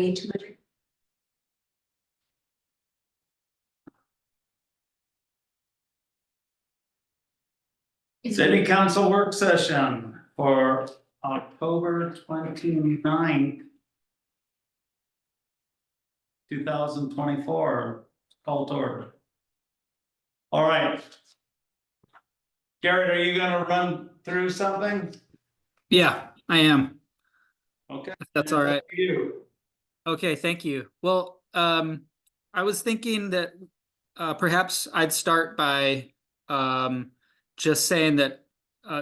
way too much. City Council work session for October 29th, 2024, call to order. All right. Garrett, are you gonna run through something? Yeah, I am. Okay. If that's all right. You. Okay, thank you. Well, I was thinking that perhaps I'd start by just saying that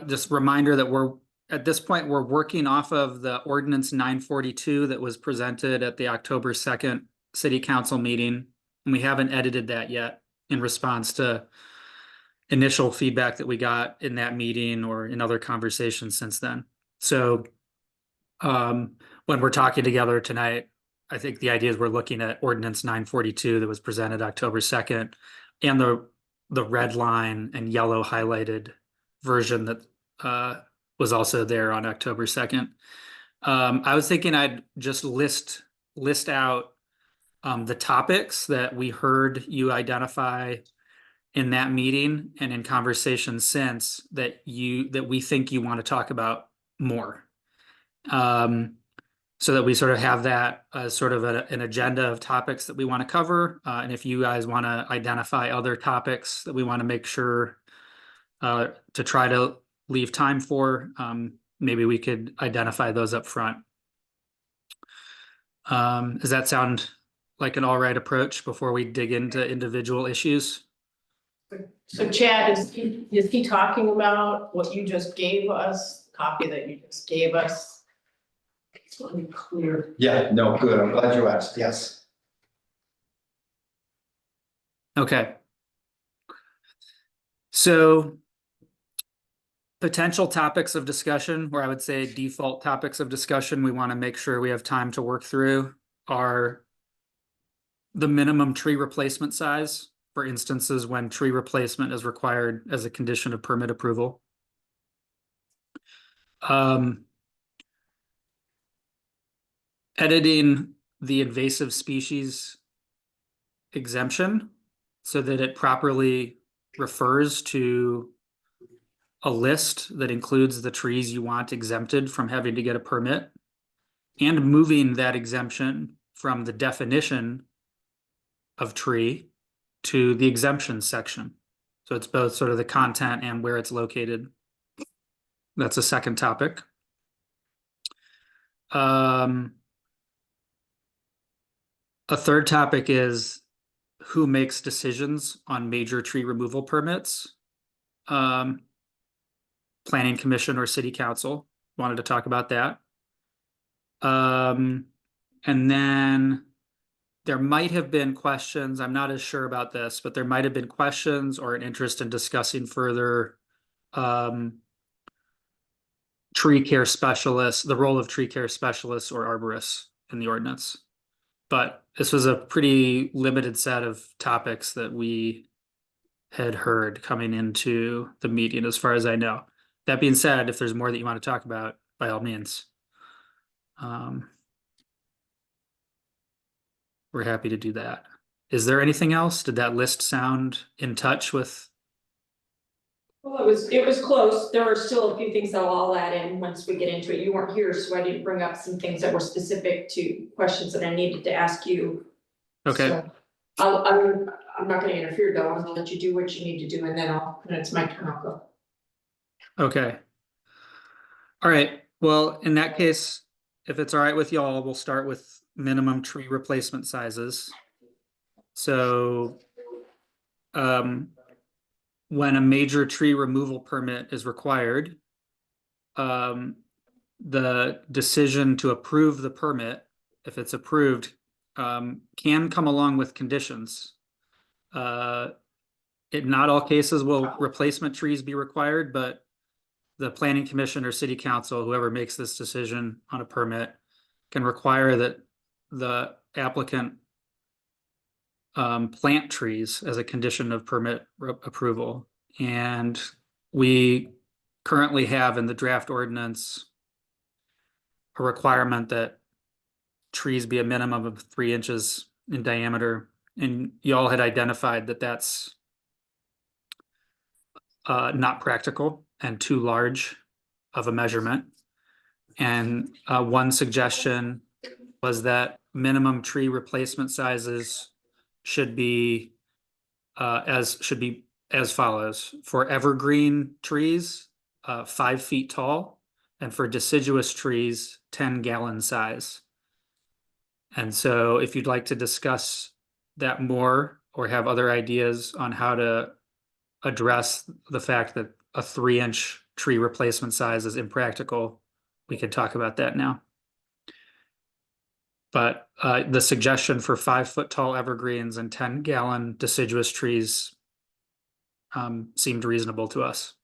just reminder that we're at this point we're working off of the ordinance 942 that was presented at the October 2nd City Council meeting, and we haven't edited that yet in response to initial feedback that we got in that meeting or in other conversations since then. So when we're talking together tonight, I think the idea is we're looking at ordinance 942 that was presented October 2nd and the red line and yellow highlighted version that was also there on October 2nd. I was thinking I'd just list out the topics that we heard you identify in that meeting and in conversations since that we think you want to talk about more. So that we sort of have that as sort of an agenda of topics that we want to cover. And if you guys want to identify other topics that we want to make sure to try to leave time for, maybe we could identify those up front. Does that sound like an all right approach before we dig into individual issues? So Chad, is he talking about what you just gave us, copy that you just gave us? It's really clear. Yeah, no, good. I'm glad you asked. Yes. Okay. So potential topics of discussion, or I would say default topics of discussion we want to make sure we have time to work through are the minimum tree replacement size for instances when tree replacement is required as a condition of permit approval. Editing the invasive species exemption so that it properly refers to a list that includes the trees you want exempted from having to get a permit, and moving that exemption from the definition of tree to the exemption section. So it's both sort of the content and where it's located. That's a second topic. A third topic is who makes decisions on major tree removal permits. Planning Commission or City Council. Wanted to talk about that. And then there might have been questions, I'm not as sure about this, but there might have been questions or an interest in discussing further tree care specialists, the role of tree care specialists or arborists in the ordinance. But this was a pretty limited set of topics that we had heard coming into the meeting, as far as I know. That being said, if there's more that you want to talk about, by all means. We're happy to do that. Is there anything else? Did that list sound in touch with? Well, it was close. There were still a few things that I'll add in once we get into it. You weren't here, so I didn't bring up some things that were specific to questions that I needed to ask you. Okay. So I'm not gonna interfere though. I'm gonna let you do what you need to do, and then when it's my turn, I'll go. Okay. All right. Well, in that case, if it's all right with y'all, we'll start with minimum tree replacement sizes. So, when a major tree removal permit is required, the decision to approve the permit, if it's approved, can come along with conditions. In not all cases will replacement trees be required, but the Planning Commission or City Council, whoever makes this decision on a permit, can require that the applicant plant trees as a condition of permit approval. And we currently have in the draft ordinance a requirement that trees be a minimum of 3 inches in diameter. And you all had identified that that's not practical and too large of a measurement. And one suggestion was that minimum tree replacement sizes should be as follows. For evergreen trees, 5 feet tall, and for deciduous trees, 10-gallon size. And so if you'd like to discuss that more or have other ideas on how to address the fact that a 3-inch tree replacement size is impractical, we could talk about that now. But the suggestion for 5-foot tall evergreens and 10-gallon deciduous trees seemed reasonable to us.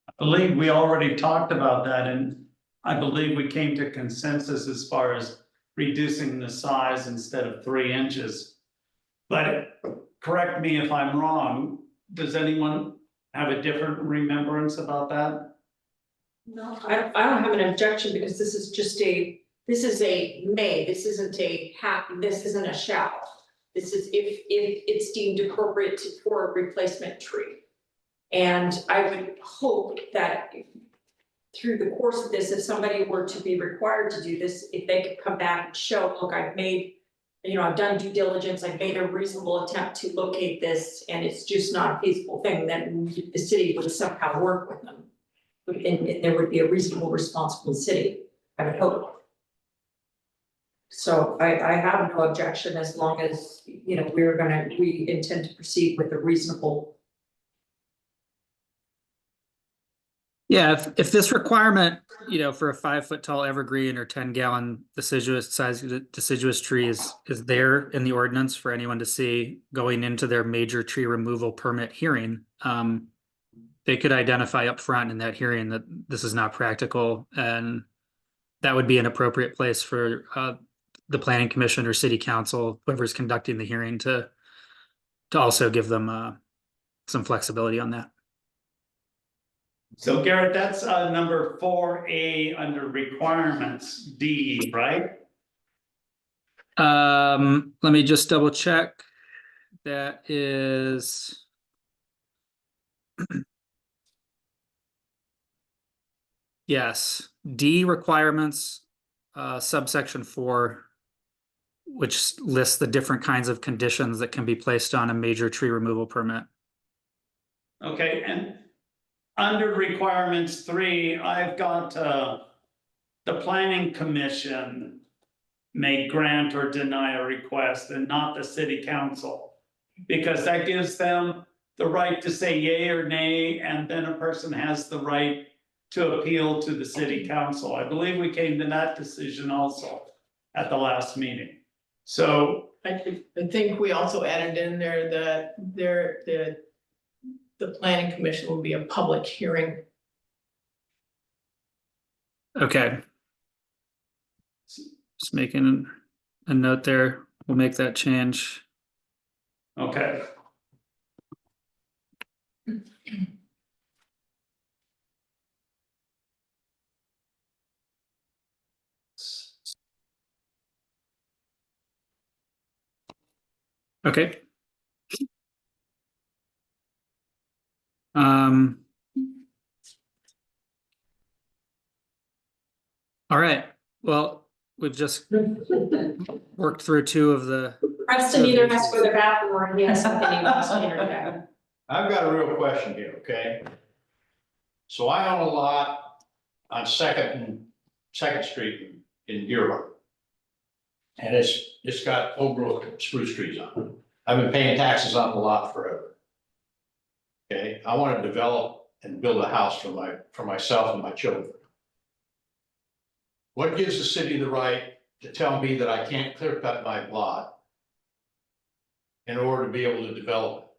I believe we already talked about that, and I believe we came to consensus as far as reducing the size instead of 3 inches. But correct me if I'm wrong, does anyone have a different remembrance about that? No, I don't have an objection because this is just this is a may, this isn't this isn't a shall. This is if it's deemed appropriate for a replacement tree. And I would hope that through the course of this, if somebody were to be required to do this, if they could come back and show, look, I've made, I've done due diligence, I've made a reasonable attempt to locate this, and it's just not a feasible thing, then the city would somehow work with them. And there would be a reasonable response from the city, I would hope. So I have no objection as long as, we intend to proceed with a reasonable. Yeah, if this requirement, for a 5-foot tall evergreen or 10-gallon deciduous tree is there in the ordinance for anyone to see going into their major tree removal permit hearing, they could identify up front in that hearing that this is not practical, and that would be an appropriate place for the planning commission or city council, whoever's conducting the hearing, to also give them some flexibility on that. So Garrett, that's number 4A under requirements D, right? Let me just double check. That is. Yes, D requirements, subsection 4, which lists the different kinds of conditions that can be placed on a major tree removal permit. Okay, and under requirements 3, I've got the planning commission may grant or deny a request and not the city council. Because that gives them the right to say yay or nay, and then a person has the right to appeal to the city council. I believe we came to that decision also at the last meeting. So I think we also added in there that the planning commission will be a public hearing. Okay. Just making a note there. We'll make that change. okay. Okay. All right. Well, we've just worked through 2 of the. Preston either has to go to the bathroom or he has something he wants to interject. I've got a real question here, okay? So I own a lot on Second Street in Dearborn. And it's got old growth spruce trees on it. I've been paying taxes on the lot forever. Okay, I want to develop and build a house for myself and my children. What gives the city the right to tell me that I can't clear cut my lot in order to be able to develop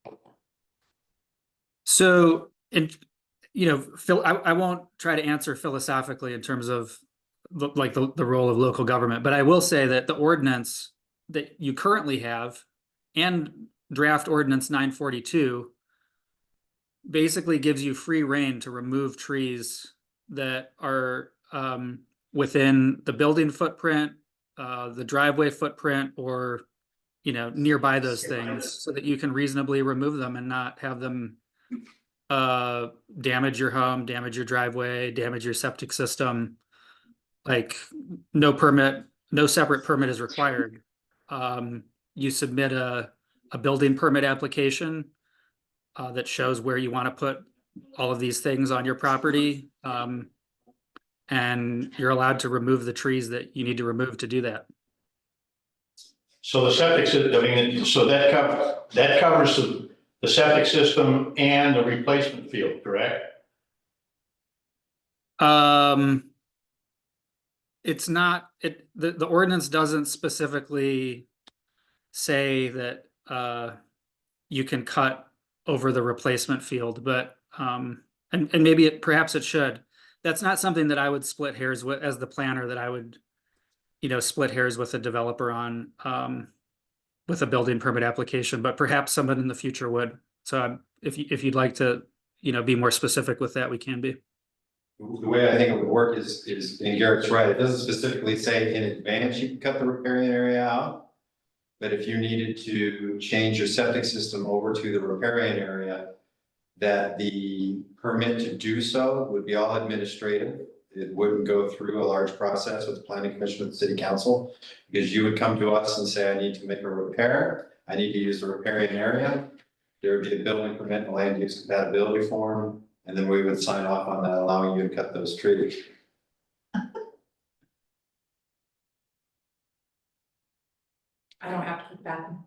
it? So, Phil, I won't try to answer philosophically in terms of the role of local government, but I will say that the ordinance that you currently have and draft ordinance 942 basically gives you free rein to remove trees that are within the building footprint, the driveway footprint, or nearby those things, so that you can reasonably remove them and not have them damage your home, damage your driveway, damage your septic system. Like, no separate permit is required. You submit a building permit application that shows where you want to put all of these things on your property. And you're allowed to remove the trees that you need to remove to do that. So the septic system, I mean, so that covers the septic system and the replacement field, correct? It's not, the ordinance doesn't specifically say that you can cut over the replacement field, but and maybe perhaps it should. That's not something that I would split hairs with as the planner, that I would split hairs with a developer on with a building permit application, but perhaps someone in the future would. So if you'd like to be more specific with that, we can be. The way I think it would work is, and Garrett's right, it doesn't specifically say in advance you can cut the riparian area out. But if you needed to change your septic system over to the riparian area, that the permit to do so would be all administrative. It wouldn't go through a large process with the planning commission with the city council, because you would come to us and say, I need to make a repair. I need to use the riparian area. There would be a building permit and land use compatibility form. And then we would sign off on that, allowing you to cut those trees. I don't have to put that in.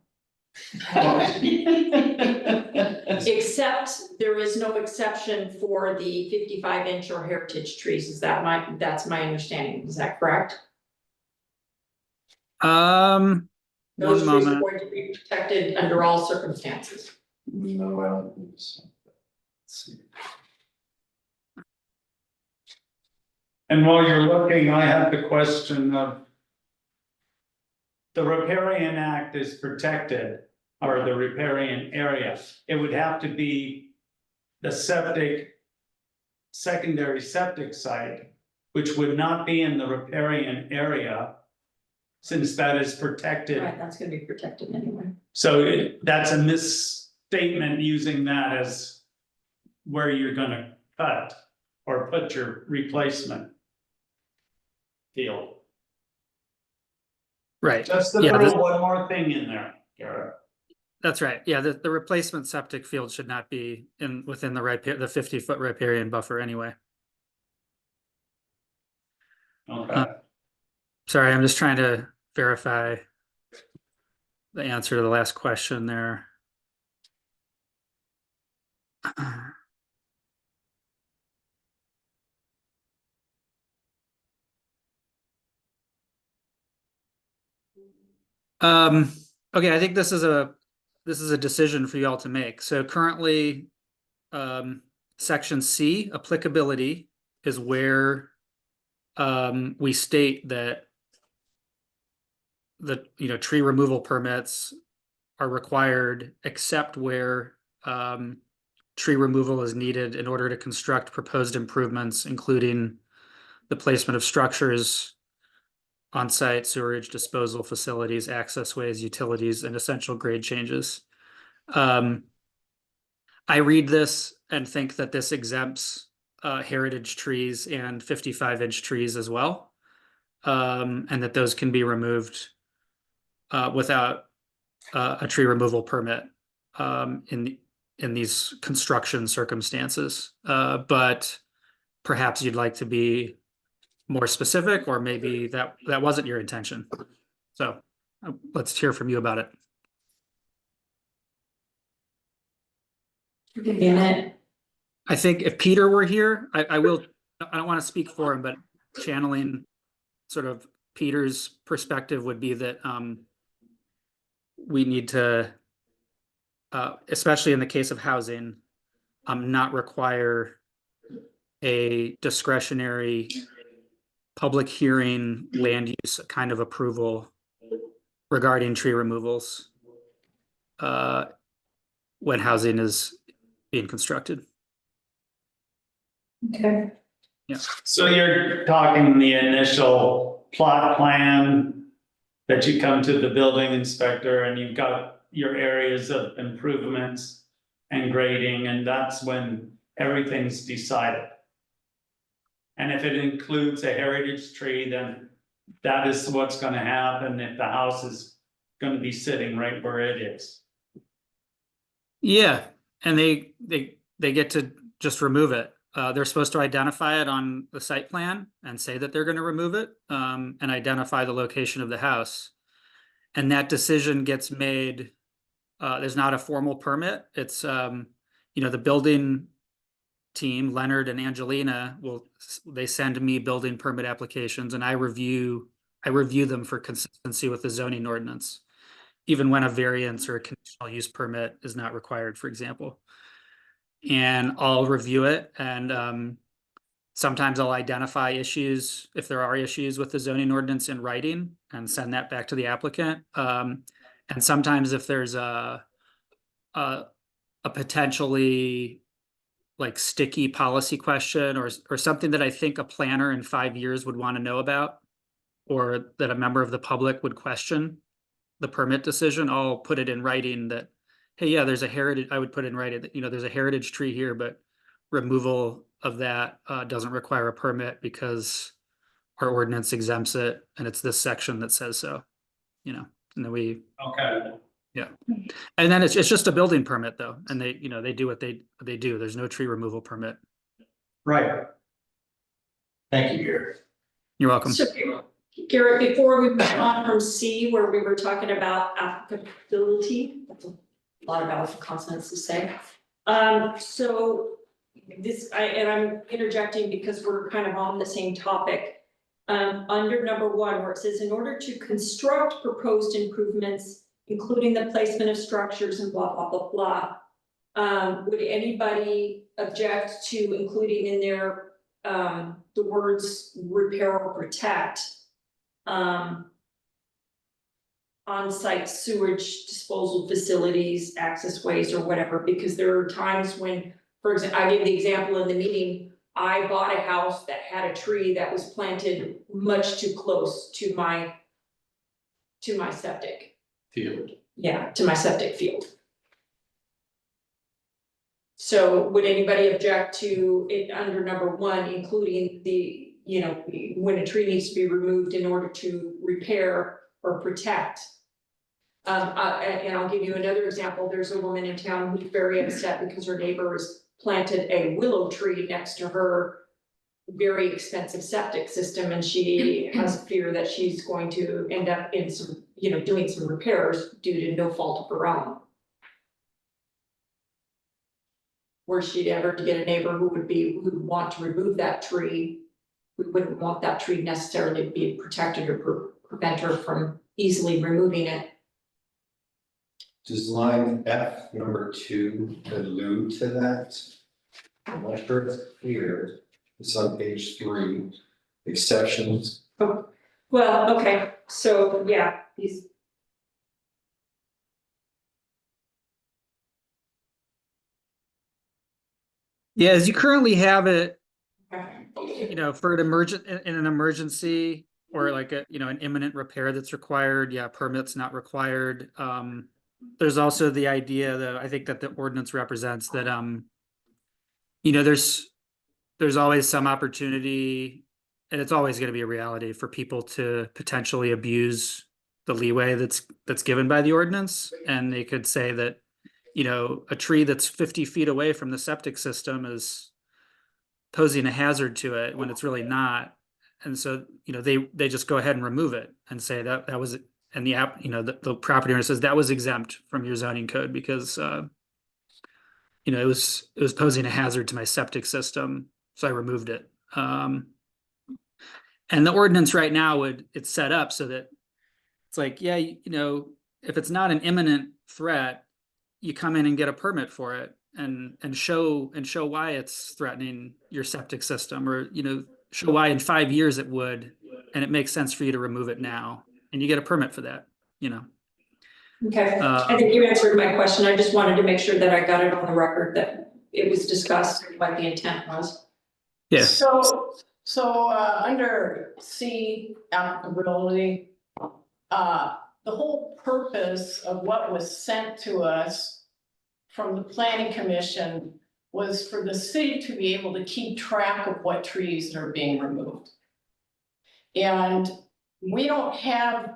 Except there is no exception for the 55-inch or heritage trees. Is that that's my understanding. Is that correct? Those Those trees are going to be protected under all circumstances. No, I don't think so. Let's see. And while you're looking, I have the question of the Riparian Act is protected, or the riparian area. It would have to be the secondary septic site, which would not be in the riparian area, since that is protected. Right, that's gonna be protected anyway. So that's a misstatement using that as where you're gonna cut or put your replacement field. Right. Just to Yeah, throw one more thing in there, Garrett. That's right. Yeah, the replacement septic field should not be within the 50-foot riparian buffer anyway. Okay. Sorry, I'm just trying to verify the answer to the last question there. Okay, I think this is a decision for y'all to make. So currently, section C, applicability, is where we state that the tree removal permits are required except where tree removal is needed in order to construct proposed improvements, including the placement of structures, on-site sewerage disposal facilities, access ways, utilities, and essential grade changes. I read this and think that this exempts heritage trees and 55-inch trees as well, and that those can be removed without a tree removal permit in these construction circumstances. But perhaps you'd like to be more specific, or maybe that wasn't your intention. So let's hear from you about it. I think if Peter were here, I don't want to speak for him, but channeling sort of Peter's perspective would be that we need to, especially in the case of housing, not require a discretionary public hearing land use kind of approval regarding tree removals when housing is being constructed. Okay. So you're talking the initial plot plan that you come to the building inspector and you've got your areas of improvements and grading, and that's when everything's decided. And if it includes a heritage tree, then that is what's gonna happen if the house is gonna be sitting right where it is. Yeah, and they get to just remove it. They're supposed to identify it on the site plan and say that they're gonna remove it, and identify the location of the house. And that decision gets made, there's not a formal permit. It's, the building team, Leonard and Angelina, they send me building permit applications and I review them for consistency with the zoning ordinance. Even when a variance or a conditional use permit is not required, for example. And I'll review it and sometimes I'll identify issues, if there are issues with the zoning ordinance in writing, and send that back to the applicant. And sometimes if there's a potentially like sticky policy question or something that I think a planner in 5 years would want to know about, or that a member of the public would question the permit decision, I'll put it in writing that, hey, yeah, there's a heritage, I would put in writing that, there's a heritage tree here, but removal of that doesn't require a permit because our ordinance exempts it, and it's this section that says so, and then we, Okay. and then it's just a building permit though, and they do what they do. There's no tree removal permit. Right. Thank you, Gary. You're welcome. So, Garrett, before we move on from C, where we were talking about applicability, that's a lot of alpha consonants to say. So I'm interjecting because we're kind of on the same topic. Under number 1, where it says, in order to construct proposed improvements, including the placement of structures and blah, blah, blah, blah. Would anybody object to including in there, the words repair or protect? On-site sewage disposal facilities, access ways, or whatever, because there are times when, for example, I gave the example in the meeting, I bought a house that had a tree that was planted much too close to my septic. Field. Yeah, to my septic field. So would anybody object to it under number 1, including the, when a tree needs to be removed in order to repair or protect? And I'll give you another example. There's a woman in town who's very upset because her neighbor has planted a willow tree next to her very expensive septic system, and she has a fear that she's going to end up in some, doing some repairs due to no fault of her own. Were she ever to get a neighbor who would want to remove that tree, we wouldn't want that tree necessarily to be protected or prevent her from easily removing it. Does line F number 2 allude to that? I'm not sure it's clear. It's on page 3, exceptions. Oh, well, okay, so yeah, these. Yeah, as you currently have it, Okay. for an emergency or like an imminent repair that's required, yeah, permit's not required. There's also the idea that I think that the ordinance represents that, there's always some opportunity, and it's always going to be a reality for people to potentially abuse the leeway that's given by the ordinance. And they could say that, a tree that's 50 feet away from the septic system is posing a hazard to it when it's really not. And so, they just go ahead and remove it and say that was, and the app, the property owner says that was exempt from your zoning code because, it was posing a hazard to my septic system. So I removed it. And the ordinance right now it's set up so that it's like, yeah, if it's not an imminent threat, you come in and get a permit for it and show why it's threatening your septic system, or, show why in 5 years it would, and it makes sense for you to remove it now, and you get a permit for that, Okay, I think you answered my question. I just wanted to make sure that I got it on the record that it was discussed, what the intent was. Yeah, So, under C applicability, the whole purpose of what was sent to us from the planning commission was for the city to be able to keep track of what trees are being removed. And we don't have,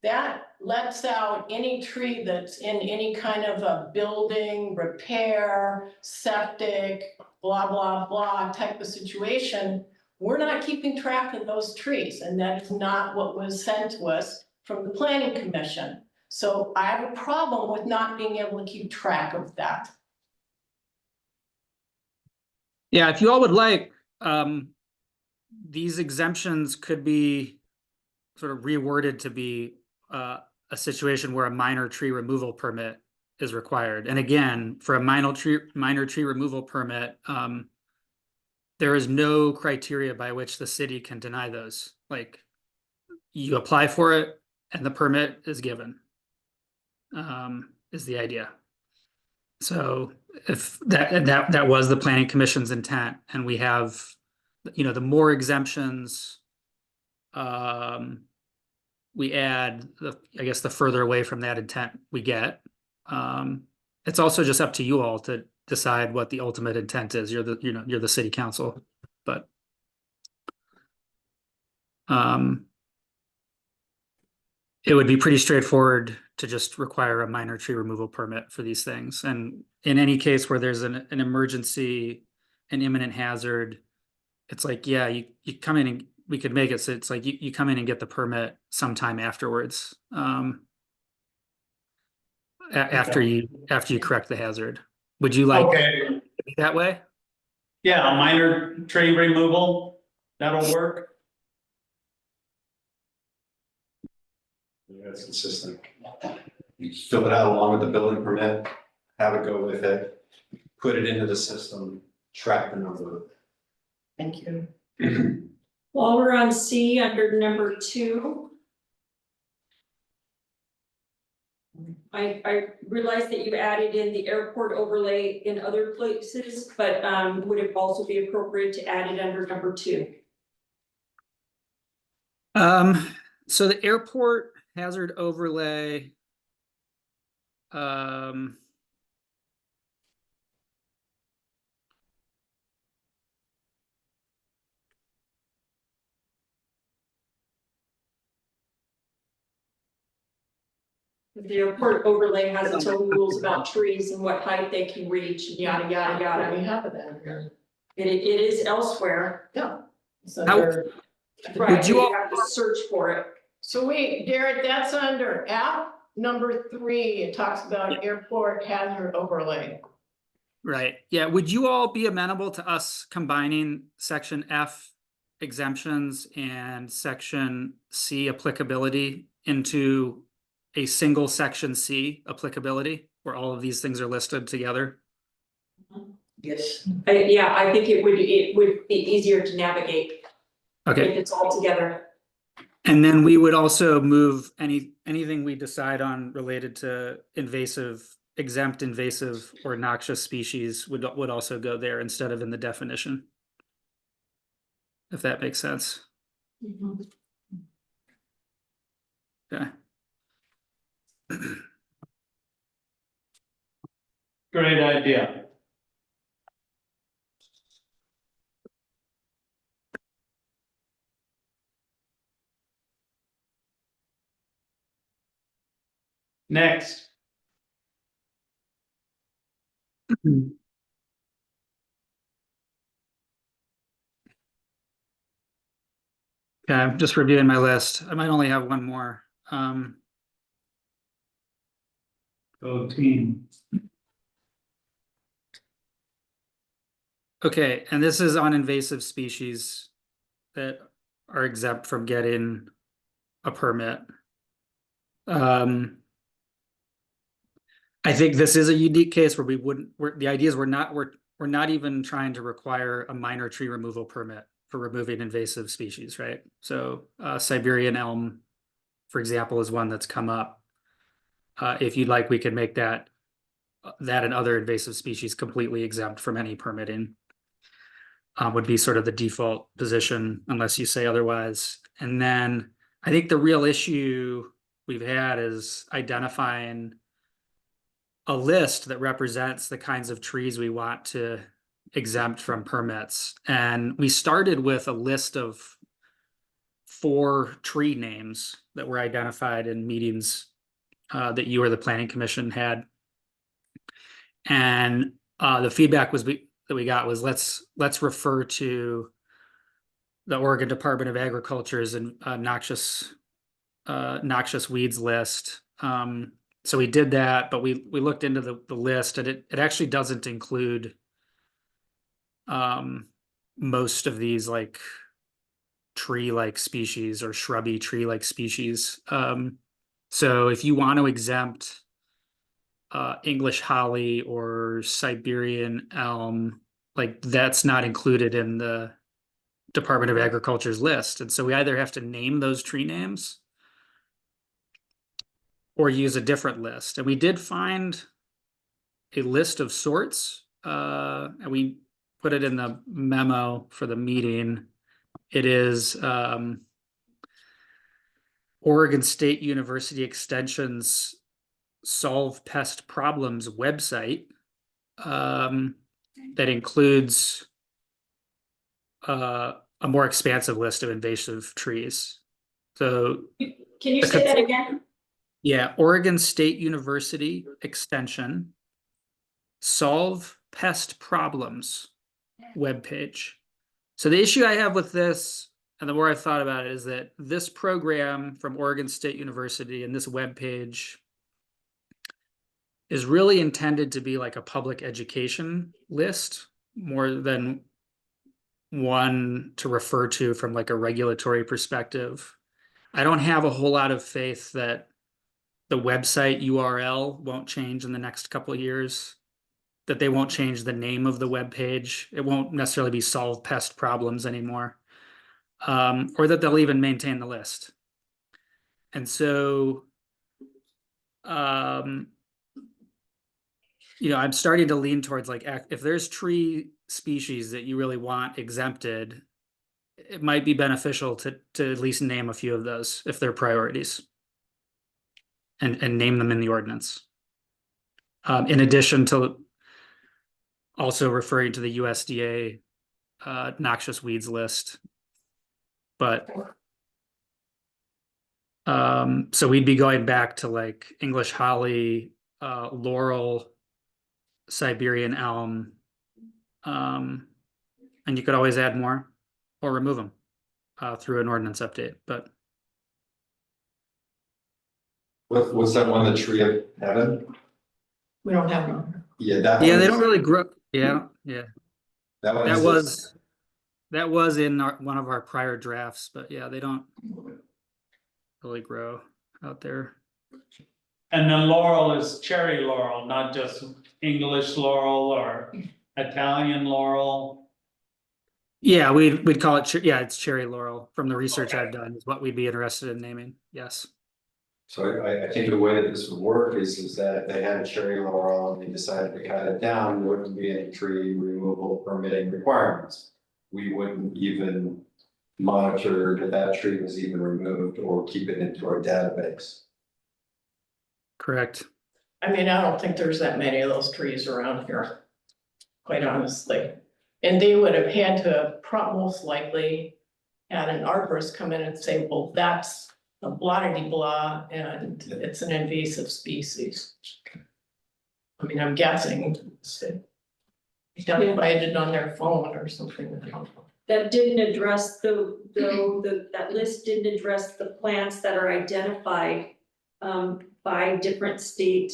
that lets out any tree that's in any kind of a building, repair, septic, blah, blah, blah type of situation. We're not keeping track of those trees, and that's not what was sent to us from the planning commission. So I have a problem with not being able to keep track of that. yeah, if you all would like, these exemptions could be sort of reworded to be a situation where a minor tree removal permit is required. And again, for a minor tree removal permit, there is no criteria by which the city can deny those. Like, you apply for it and the permit is given, is the idea. So if that was the planning commission's intent, and we have, you know, the more exemptions we add, I guess the further away from that intent we get. It's also just up to you all to decide what the ultimate intent is. You're the city council, but it would be pretty straightforward to just require a minor tree removal permit for these things. And in any case where there's an emergency, an imminent hazard, it's like, yeah, you come in and we could make it so it's like you come in and get the permit sometime afterwards. After you correct the hazard. Would you like Okay, it that way? yeah, minor tree removal, that'll work. That's consistent. You fill it out along with the building permit, have it go with it, put it into the system, track the number. Thank you. While we're on C, under number 2. I realize that you added in the airport overlay in other places, but would it also be appropriate to add it under number 2? So the airport hazard overlay. The airport overlay has its own rules about trees and what height they can reach, and yada, yada, yada. We have it in here. It is elsewhere, Yeah. It's under, right, Would you you all- have to search for it. so wait, Garrett, that's under F number 3. It talks about airport hazard overlay. Right, yeah, would you all be amenable to us combining section F exemptions and section C applicability into a single section C applicability, where all of these things are listed together? Yes. Yeah, I think it would be easier to navigate Okay, if it's all together. and then we would also move anything we decide on related to exempt invasive or noxious species would also go there instead of in the definition. If that makes sense. Okay. Great idea. Next, Okay, I'm just reviewing my list. I might only have one more. go team. Okay, and this is on invasive species that are exempt from getting a permit. I think this is a unique case where the idea is we're not even trying to require a minor tree removal permit for removing invasive species, right? So Siberian elm, for example, is one that's come up. If you'd like, we could make that and other invasive species completely exempt from any permitting. would be sort of the default position unless you say otherwise. And then I think the real issue we've had is identifying a list that represents the kinds of trees we want to exempt from permits. And we started with a list of 4 tree names that were identified in meetings that you or the planning commission had. And the feedback that we got was let's refer to the Oregon Department of Agriculture's noxious weeds list. So we did that, but we looked into the list, and it actually doesn't include most of these like tree-like species or shrubby tree-like species. So if you want to exempt English holly or Siberian elm, like that's not included in the Department of Agriculture's list. And so we either have to name those tree names or use a different list. And we did find a list of sorts, and we put it in the memo for the meeting. It is Oregon State University Extension's Solve Pest Problems website that includes a more expansive list of invasive trees. So Can you say that again? yeah, Oregon State University Extension Solve Pest Problems webpage. So the issue I have with this, and the more I've thought about it, is that this program from Oregon State University and this webpage is really intended to be like a public education list more than one to refer to from like a regulatory perspective. I don't have a whole lot of faith that the website URL won't change in the next couple of years, that they won't change the name of the web page. It won't necessarily be Solve Pest Problems anymore, or that they'll even maintain the list. And so, you know, I'm starting to lean towards like, if there's tree species that you really want exempted, it might be beneficial to at least name a few of those if they're priorities, and name them in the ordinance. In addition to also referring to the USDA noxious weeds list. But so we'd be going back to like English holly, laurel, Siberian elm, and you could always add more or remove them through an ordinance update. But What's that one, the tree of heaven? We don't have one. Yeah, that yeah, one they is- don't really grow. Yeah, That one that is. was in one of our prior drafts, but yeah, they don't really grow out there. And the laurel is cherry laurel, not just English laurel or Italian laurel. Yeah, we'd call it, yeah, it's cherry laurel. From the research I've done is what we'd be interested in naming. Yes. So I think the way that this would work is that if they had a cherry laurel and they decided to cut it down, there wouldn't be any tree removal permitting requirements. We wouldn't even monitor that that tree was even removed or keep it into our database. Correct. I mean, I don't think there's that many of those trees around here, quite honestly. And they would have had to most likely had an arborist come in and say, well, that's a blah-de-blah, and it's an invasive species. I mean, I'm guessing, identified it on their phone or something. That didn't address that list didn't address the plants that are identified by different state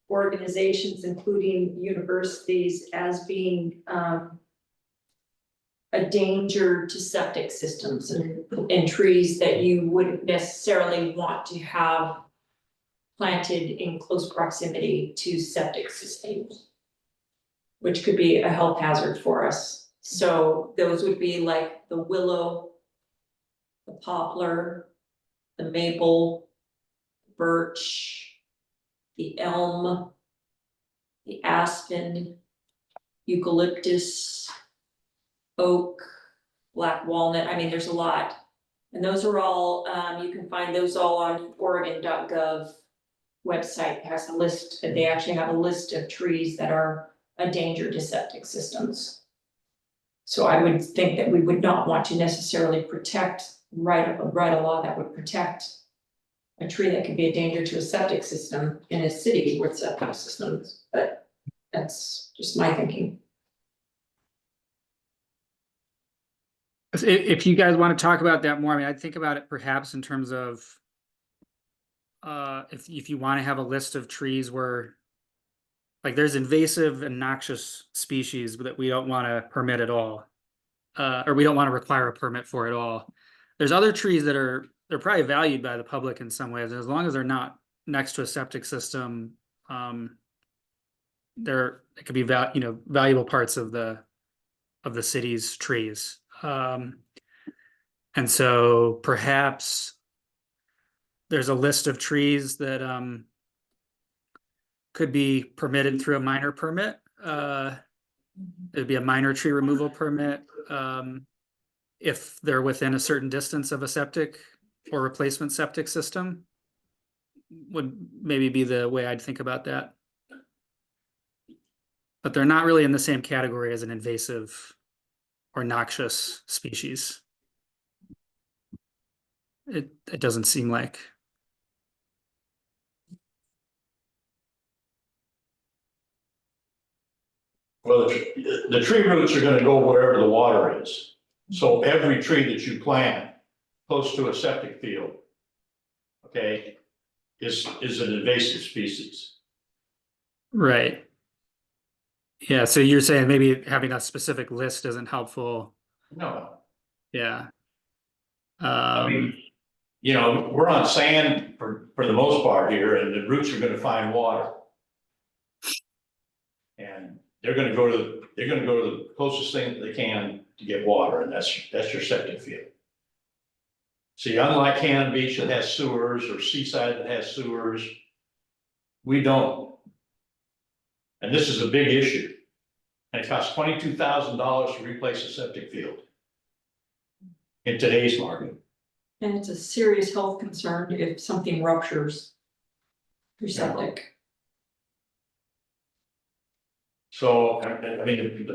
organizations, including universities, as being a danger to septic systems and trees that you wouldn't necessarily want to have planted in close proximity to septic systems, which could be a health hazard for us. So those would be like the willow, the poplar, the maple, birch, the elm, the aspen, eucalyptus, oak, black walnut, I mean, there's a lot. And those are all, you can find those all on Oregon.gov website, has a list, they actually have a list of trees that are a danger to septic systems. So I would think that we would not want to necessarily write a law that would protect a tree that could be a danger to a septic system in a city with septic systems, but that's just my thinking. If you guys want to talk about that more, I mean, I'd think about it perhaps in terms of if you want to have a list of trees where like there's invasive and noxious species that we don't want to permit at all, or we don't want to require a permit for at all. There's other trees that they're probably valued by the public in some ways, as long as they're not next to a septic system. It could be valuable parts of the city's trees. And so perhaps there's a list of trees that could be permitted through a minor permit. It'd be a minor tree removal permit if they're within a certain distance of a septic or replacement septic system. Would maybe be the way I'd think about that. But they're not really in the same category as an invasive or noxious species. It doesn't seem like. Well, the tree roots are gonna go wherever the water is. So every tree that you plant close to a septic field, okay, is an invasive species. Right. Yeah, so you're saying maybe having a specific list isn't helpful. No, Yeah. I mean, we're on sand for the most part here, and the roots are gonna find water. And they're gonna go to the closest thing that they can to get water, and that's your septic field. See, unlike Cannon Beach that has sewers, or Seaside that has sewers, we don't. And this is a big issue. And it costs $22,000 to replace a septic field in today's market. And it's a serious health concern if something ruptures your septic. So, I mean,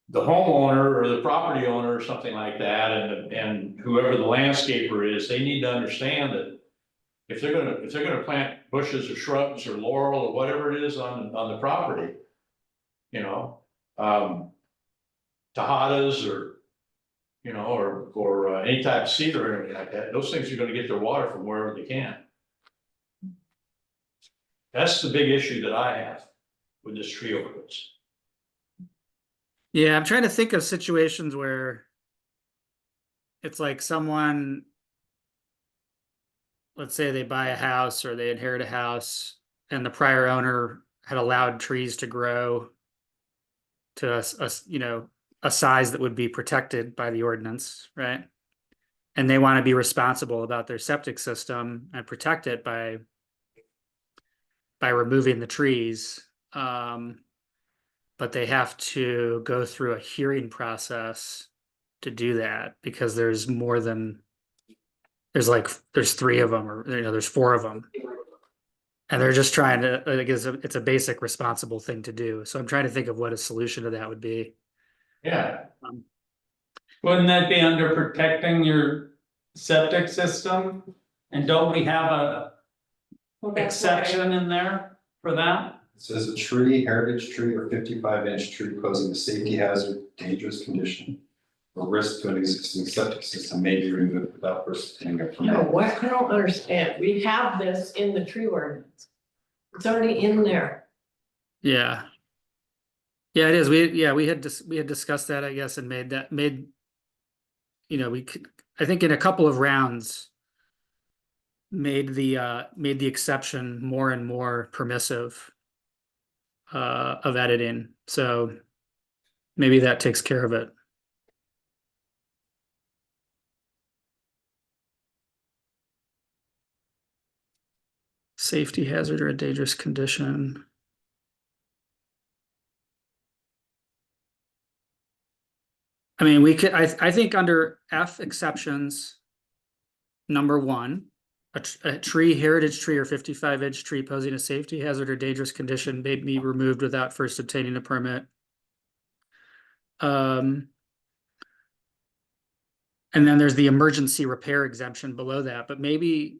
the homeowner or the property owner or something like that, and whoever the landscaper is, they need to understand that if they're gonna plant bushes or shrubs or laurel or whatever it is on the property, Tejadas or any type of cedar or anything like that, those things are gonna get their water from wherever they can. That's the big issue that I have with this tree ordinance. Yeah, I'm trying to think of situations where it's like someone, let's say they buy a house or they inherit a house and the prior owner had allowed trees to grow to a size that would be protected by the ordinance, right? And they want to be responsible about their septic system and protect it by removing the trees. But they have to go through a hearing process to do that because there's three of them, or there's four of them, and they're just trying to, I guess it's a basic responsible thing to do. So I'm trying to think of what a solution to that would be. Yeah, Wouldn't that be under protecting your septic system? And don't we have a Well, that's why- exception in there for that? It says a tree, heritage tree or 55-inch tree posing a safety hazard, dangerous condition, or risk to an existing septic system may be removed without first obtaining a No, permit. what, I don't understand. We have this in the tree ordinance. It's already in there. Yeah. Yeah, it is. We had discussed that, I guess, and I think in a couple of rounds made the exception more and more permissive of editing. So maybe that takes care of it. Safety hazard or a dangerous condition. I mean, we could, I think under F exceptions. Number one, a tree, heritage tree or 55-inch tree posing a safety hazard or dangerous condition may be removed without first obtaining a permit. And then there's the emergency repair exemption below that, but maybe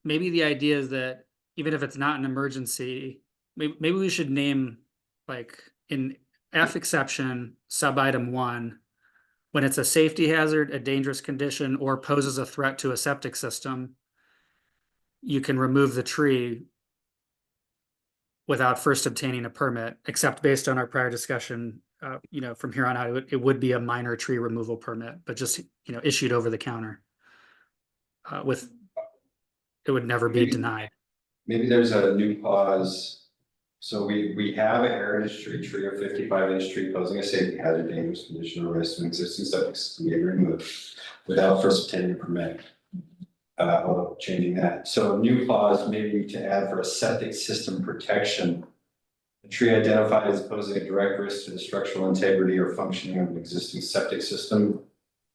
the idea is that even if it's not an emergency, maybe we should name, like, in F exception, sub item 1, when it's a safety hazard, a dangerous condition, or poses a threat to a septic system, you can remove the tree without first obtaining a permit, except based on our prior discussion, from here on out, it would be a minor tree removal permit, but just, issued over the counter. It would never be denied. Maybe there's a new clause. So we have a heritage tree or 55-inch tree posing a safety hazard, dangerous condition, or risk to an existing septic system may be removed without first obtaining a permit. Changing that. So a new clause maybe to add for a septic system protection. A tree identified as posing a direct risk to the structural integrity or functioning of an existing septic system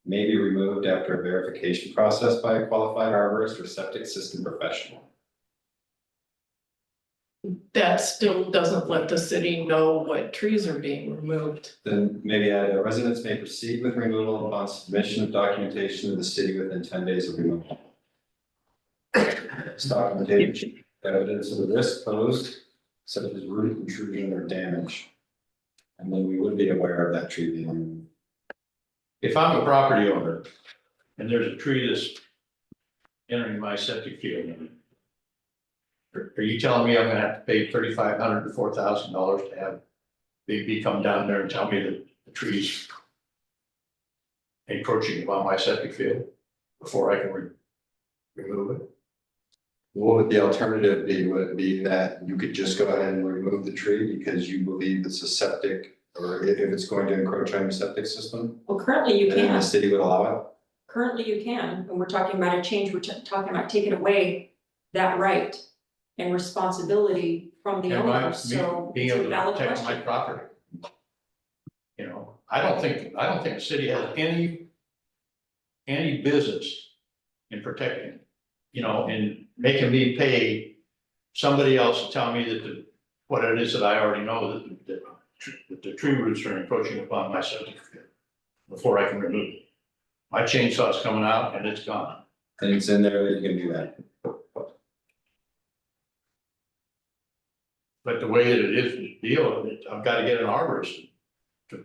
may be removed after a verification process by a qualified arborist or septic system professional. That still doesn't let the city know what trees are being removed. Then maybe add residents may proceed with removal upon submission of documentation to the city within 10 days of removal. It's documentation, evidence of the risk posed, such as root intrusion or damage. And then we would be aware of that tree being removed. If I'm a property owner and there's a tree that's entering my septic field, are you telling me I'm gonna have to pay $3,500 to $4,000 to have BB come down there and tell me that the tree's encroaching upon my septic field before I can remove it? What would the alternative be? Would it be that you could just go ahead and remove the tree because you believe it's a septic, or if it's going to encroach on your septic system? Well, currently you And then the can, city would allow it? currently you can, and we're talking about a change, we're talking about taking away that right and responsibility from the And my- owner, so being it's able a to valid protect my question. property. I don't think the city has any business in protecting, in making me pay somebody else to tell me that what it is that I already know, that the tree roots are encroaching upon my septic field before I can remove it. My chainsaw's coming out and it's gone. And it's in there that you can do that. But the way that it is, the deal, I've got to get an arborist to,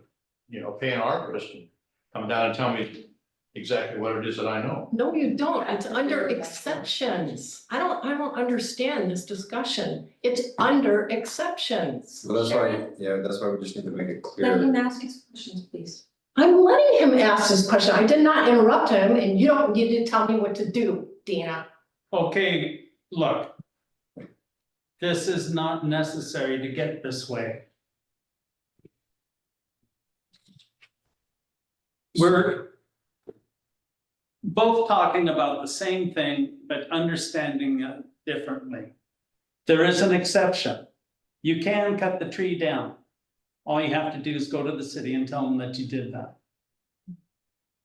pay an arborist and come down and tell me exactly what it is that I know. No, you don't. It's under exceptions. I don't understand this discussion. It's under exceptions. Well, that's why, that's why we just need to make it Let him clear. ask his questions, please. I'm letting him ask this question. I did not interrupt him, and you don't need to tell me what to do, Dina. Okay, look. This is not necessary to get this way. We're both talking about the same thing, but understanding it differently. There is an exception. You can cut the tree down. All you have to do is go to the city and tell them that you did that.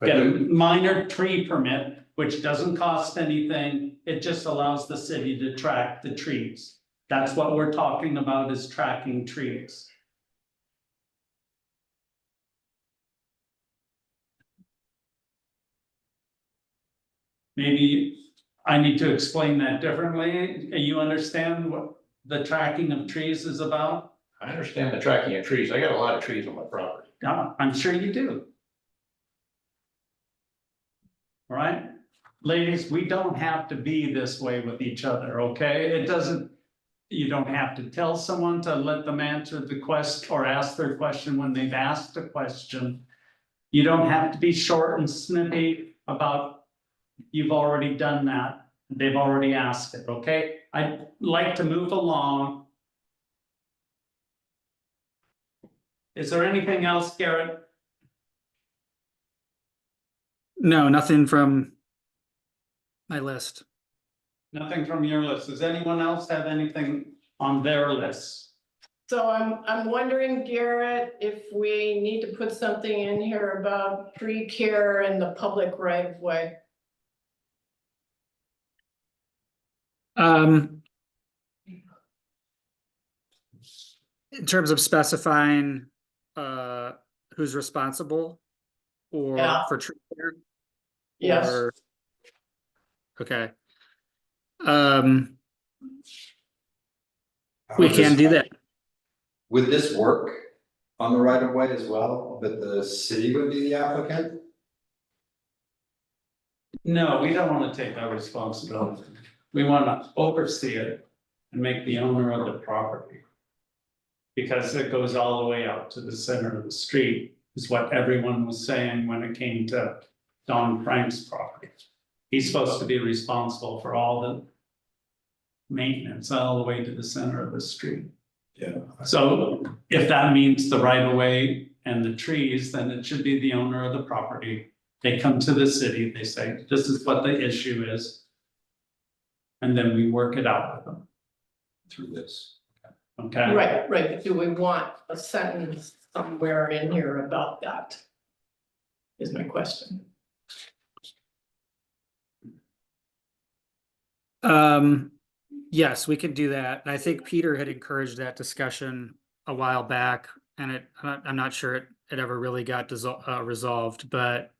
Get a minor tree permit, which doesn't cost anything. It just allows the city to track the trees. That's what we're talking about, is tracking trees. Maybe I need to explain that differently. You understand what the tracking of trees is about? I understand the tracking of trees. I got a lot of trees on my property. Yeah, I'm sure you do. All right, ladies, we don't have to be this way with each other, okay? It doesn't, you don't have to tell someone to let them answer the question or ask their question when they've asked a question. You don't have to be short and snippy about, you've already done that, they've already asked it, okay? I'd like to move along. Is there anything else, Garrett? No, nothing from my list. Nothing from your list. Does anyone else have anything on their list? So I'm wondering, Garrett, if we need to put something in here about tree care in the public right of way. In terms of specifying, who's responsible or Yeah. for tree care? Yes, Or- Okay. Um, we can do that. Would this work on the right of way as well, but the city would be the applicant? No, we don't wanna take that responsibility. We wanna oversee it and make the owner of the property. Because it goes all the way out to the center of the street, is what everyone was saying when it came to Don Frank's property. He's supposed to be responsible for all the maintenance all the way to the center of the street. Yeah. So if that means the right of way and the trees, then it should be the owner of the property. They come to the city, they say, this is what the issue is. And then we work it out with them, Through this. okay? right, but do we want a sentence somewhere in here about that? Is my question. Yes, we can do that. And I think Peter had encouraged that discussion a while back, and I'm not sure it ever really got resolved, but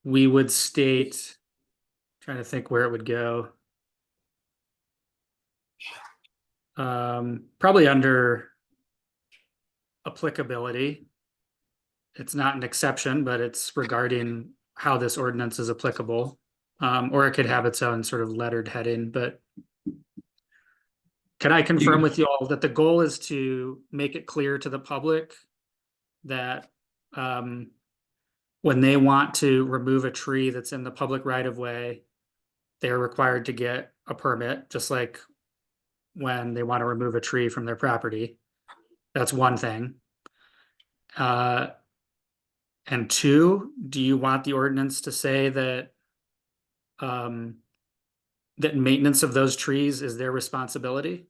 we would state, trying to think where it would go. Probably under applicability. It's not an exception, but it's regarding how this ordinance is applicable. Or it could have its own sort of lettered heading, but can I confirm with you all that the goal is to make it clear to the public that when they want to remove a tree that's in the public right of way, they're required to get a permit, just like when they want to remove a tree from their property. That's one thing. And two, do you want the ordinance to say that that maintenance of those trees is their responsibility?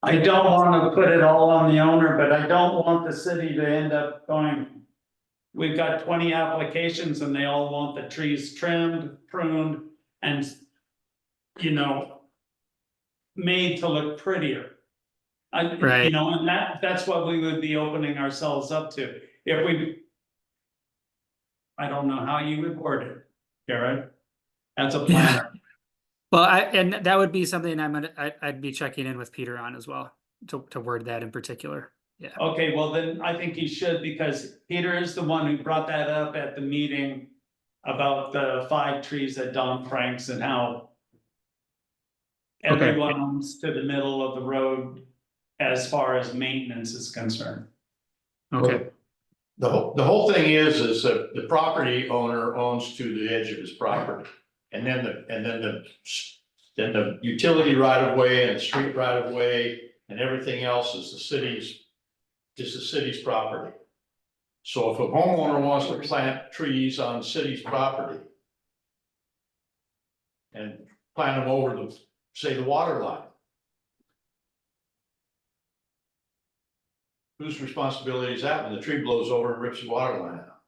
I don't wanna put it all on the owner, but I don't want the city to end up going. We've got 20 applications and they all want the trees trimmed, pruned, and. You know. Made to look prettier. You Right. know, and that's what we would be opening ourselves up to, if we. I don't know how you would word it, Garrett, as a planner. Well, and that would be something I'd be checking in with Peter on as well, to word that in particular. Yeah. Okay, well then I think he should, because Peter is the one who brought that up at the meeting. About the 5 trees at Don Frank's and how. Okay. Everyone's to the middle of the road as far as maintenance is concerned. Okay. The whole thing is that the property owner owns to the edge of his property. And then the utility right of way and the street right of way and everything else is the city's property. So if a homeowner wants to plant trees on the city's property. And plant them over the, say, the water line. Whose responsibility is that when the tree blows over and rips the water line out?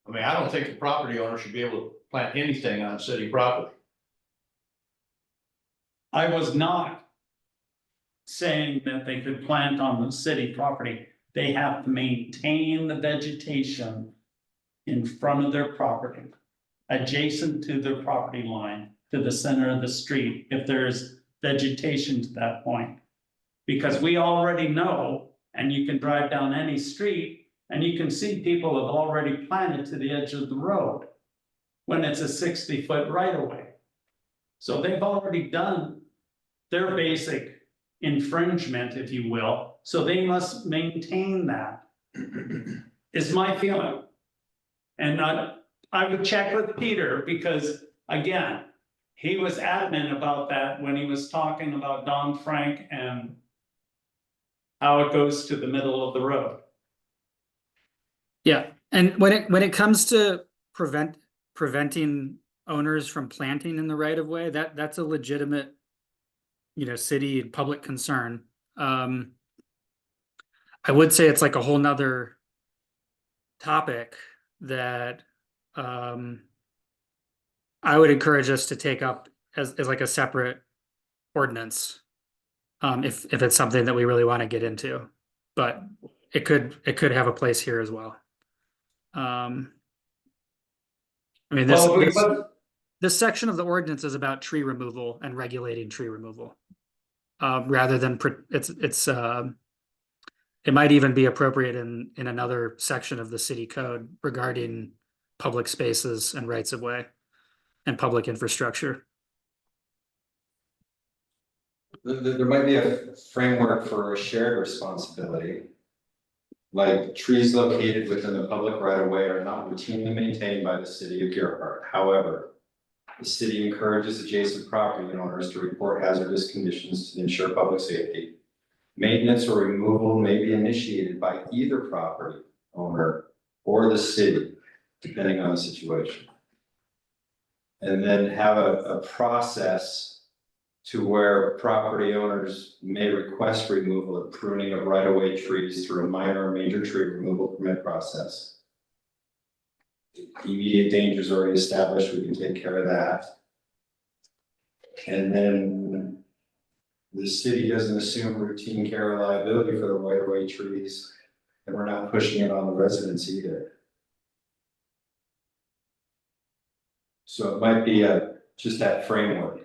I mean, I don't think the property owner should be able to plant anything on city property. I was not. Saying that they could plant on the city property, they have to maintain the vegetation. In front of their property. Adjacent to their property line, to the center of the street, if there's vegetation to that point. Because we already know, and you can drive down any street, and you can see people have already planted to the edge of the road. When it's a 60-foot right of way. So they've already done their basic infringement, if you will, so they must maintain that. Is my feeling. And I would check with Peter, because again, he was adamant about that when he was talking about Don Frank and how it goes to the middle of the road. Yeah, and when it comes to preventing owners from planting in the right of way, that's a legitimate, city and public concern. I would say it's like a whole nother topic that I would encourage us to take up as like a separate ordinance. If it's something that we really want to get into, but it could have a place here as well. I mean, this section of the ordinance is about tree removal and regulating tree removal. Rather than it might even be appropriate in another section of the city code regarding public spaces and rights of way and public infrastructure. There might be a framework for a shared responsibility. Like trees located within the public right of way are not routinely maintained by the city of Gerhart. However, the city encourages adjacent property owners to report hazardous conditions to ensure public safety. Maintenance or removal may be initiated by either property owner or the city, depending on the situation. And then have a process to where property owners may request removal or pruning of right-of-way trees through a minor or major tree removal permit process. Immediate dangers already established, we can take care of that. And then the city doesn't assume routine care or liability for the right-of-way trees, and we're not pushing it on the residents either. So it might be just that framework.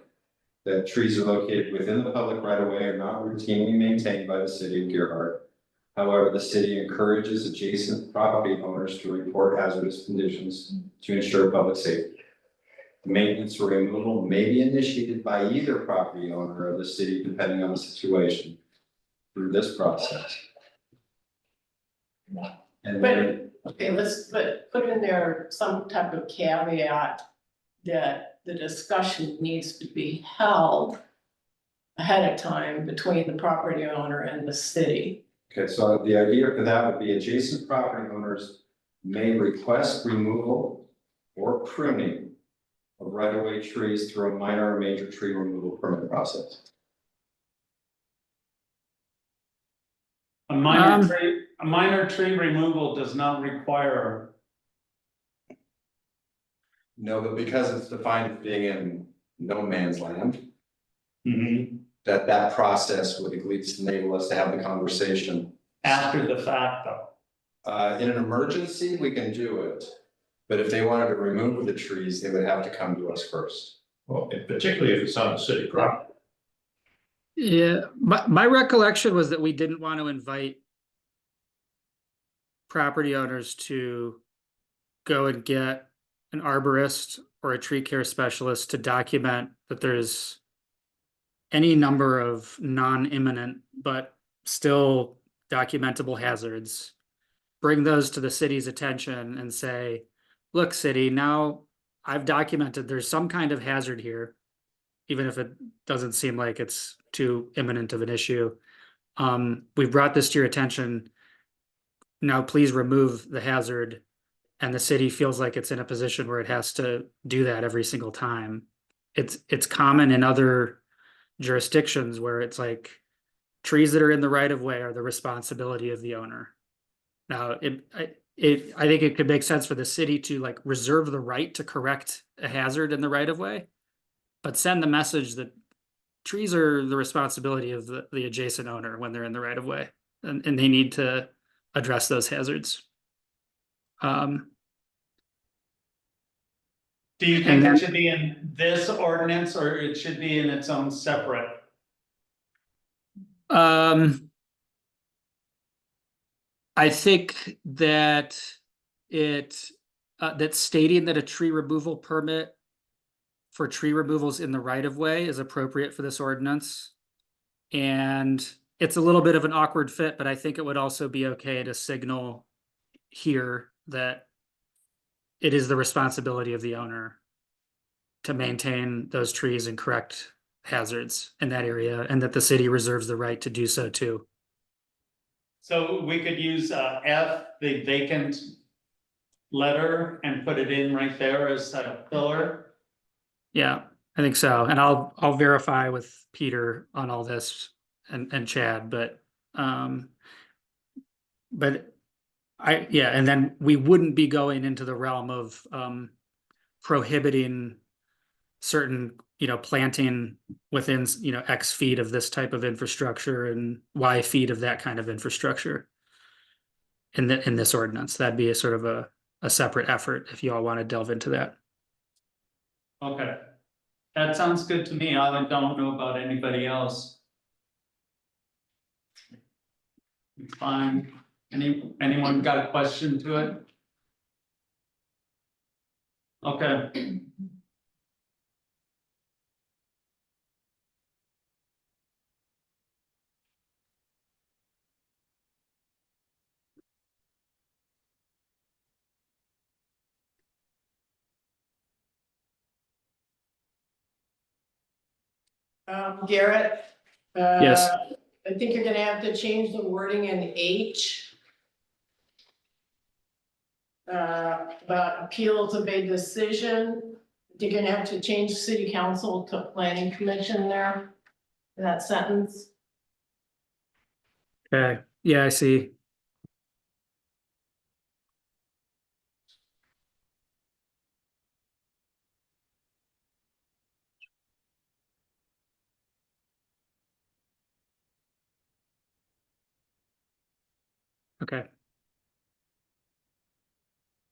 That trees are located within the public right of way are not routinely maintained by the city of Gerhart. However, the city encourages adjacent property owners to report hazardous conditions to ensure public safety. Maintenance or removal may be initiated by either property owner of the city, depending on the situation, through this process. And then, Okay, but put in there some type of caveat that the discussion needs to be held ahead of time between the property owner and the city. okay, so the idea for that would be adjacent property owners may request removal or pruning of right-of-way trees through a minor or major tree removal permit process. A minor tree removal does not require. No, but because it's defined as being in no man's land, Mm-hmm. that process would at least enable us to have the conversation. After the fact, though. In an emergency, we can do it, but if they wanted to remove the trees, they would have to come to us first. Well, and particularly if it's on the city property. Yeah, my recollection was that we didn't want to invite property owners to go and get an arborist or a tree care specialist to document that there's any number of non-imminent but still documentable hazards. Bring those to the city's attention and say, look, city, now I've documented there's some kind of hazard here, even if it doesn't seem like it's too imminent of an issue. We've brought this to your attention. Now please remove the hazard. And the city feels like it's in a position where it has to do that every single time. It's common in other jurisdictions where it's like trees that are in the right of way are the responsibility of the owner. Now, I think it could make sense for the city to like reserve the right to correct a hazard in the right of way, but send the message that trees are the responsibility of the adjacent owner when they're in the right of way, and they need to address those hazards. Do you think it should be in this ordinance or it should be in its own separate? I think that that stating that a tree removal permit for tree removals in the right of way is appropriate for this ordinance. And it's a little bit of an awkward fit, but I think it would also be okay to signal here that it is the responsibility of the owner to maintain those trees and correct hazards in that area, and that the city reserves the right to do so too. So we could use F, the vacant letter and put it in right there as a pillar? Yeah, I think so. And I'll verify with Peter on all this and Chad, but yeah, and then we wouldn't be going into the realm of prohibiting certain, planting within, X feet of this type of infrastructure and Y feet of that kind of infrastructure. In this ordinance, that'd be a sort of a separate effort if you all want to delve into that. Okay. That sounds good to me. I don't know about anybody else. Fine. Anyone got a question to it? Okay. Garrett? Yes. I think you're gonna have to change the wording in H. About appeals of a decision. I think you're gonna have to change city council to planning commission there. In that sentence. Okay. Yeah, I see. Okay.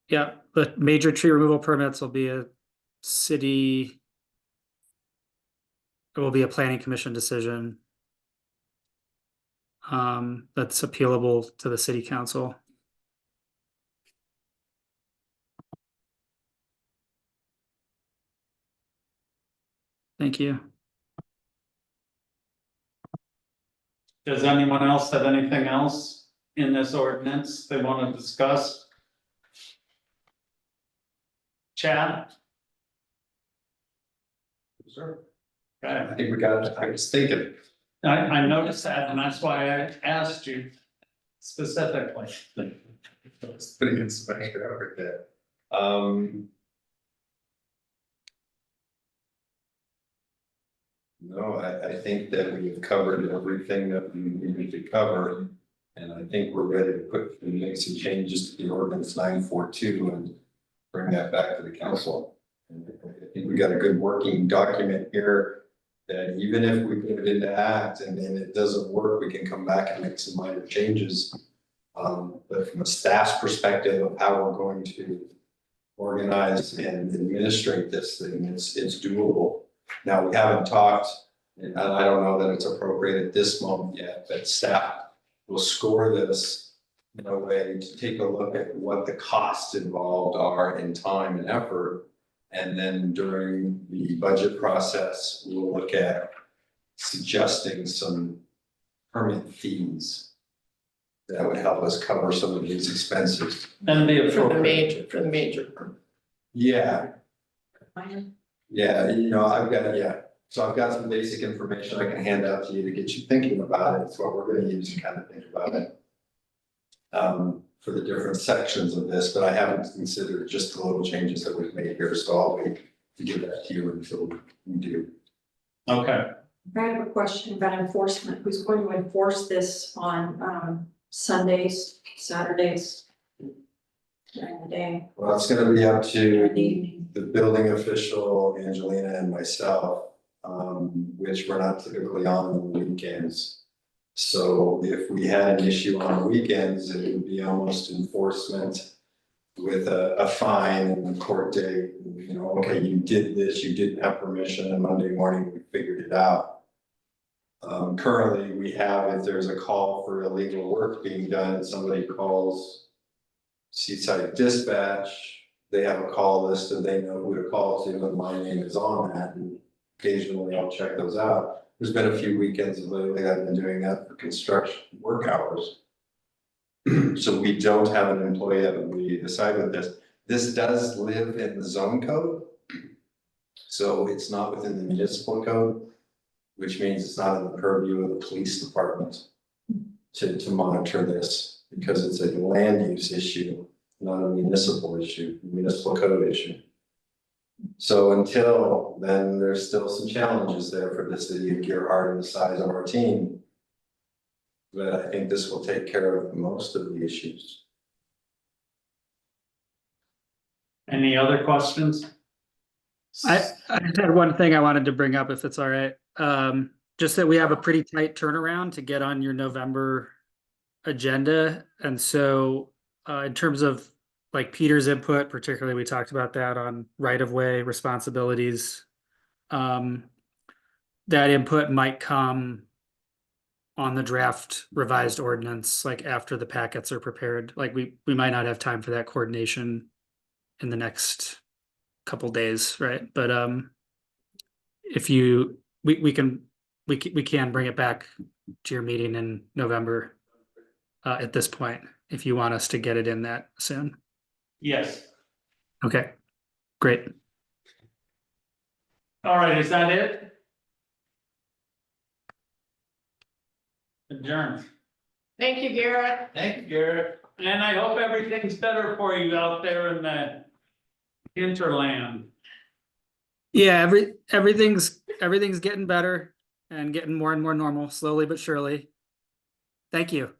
Yeah, the major tree removal permits will be a city. It will be a planning commission decision. That's appealable to the city council. Thank you. Does anyone else have anything else in this ordinance they want to discuss? Chad? Sure. Okay, I think we got it. I was thinking. I noticed that and that's why I asked you specifically. It's putting in some extra effort there. No, I think that we've covered everything that we needed to cover. And I think we're ready to make some changes to the ordinance 942 and bring that back to the council. And I think we got a good working document here that even if we put it into act and then it doesn't work, we can come back and make some minor changes. But from a staff's perspective of how we're going to organize and administrate this thing, it's doable. Now, we haven't talked, and I don't know that it's appropriate at this moment yet, but staff will score this in a way to take a look at what the costs involved are in time and effort. And then during the budget process, we'll look at suggesting some permit fees that would help us cover some of these expenses. And the For the appropriate. major. Yeah. Yeah, so I've got some basic information I can hand out to you to get you thinking about it. It's what we're gonna use to kind of think about it. For the different sections of this, but I haven't considered just the little changes that we've made here, so I'll wait to give that to you until we do. Okay, I have a question about enforcement. Who's going to enforce this on Sundays, Saturdays? During the day, Well, it's gonna be up during the to evening? the building official, Angelina and myself, which we're not typically on the weekends. So if we had an issue on the weekends, it would be almost enforcement with a fine and a court date. You know, okay, you did this, you didn't have permission, and Monday morning we figured it out. Currently, we have, if there's a call for illegal work being done, somebody calls Seaside Dispatch, they have a call list and they know who to call to, and my name is on that, and occasionally I'll check those out. There's been a few weekends lately I've been doing that for construction work hours. So we don't have an employee that would be assigned with this. This does live in the zone code. So it's not within the municipal code, which means it's not in the purview of the police department to monitor this, because it's a land use issue. not a municipal issue, municipal code issue. So until then, there's still some challenges there for the city of Gerhart and the size of our team. But I think this will take care of most of the issues. Any other questions? I just had one thing I wanted to bring up, if it's all right. Just that we have a pretty tight turnaround to get on your November agenda. And so, in terms of like Peter's input, particularly, we talked about that on right-of-way responsibilities. That input might come on the draft revised ordinance, like after the packets are prepared. Like we might not have time for that coordination in the next couple days, right? But if you, we can bring it back to your meeting in November at this point, if you want us to get it in that soon. Yes. Okay, great. All right, is that it? Adjourned. Thank you, Garrett. Thank you, Garrett. And I hope everything's better for you out there in the hinterland. Yeah, everything's getting better and getting more and more normal, slowly but surely. Thank you.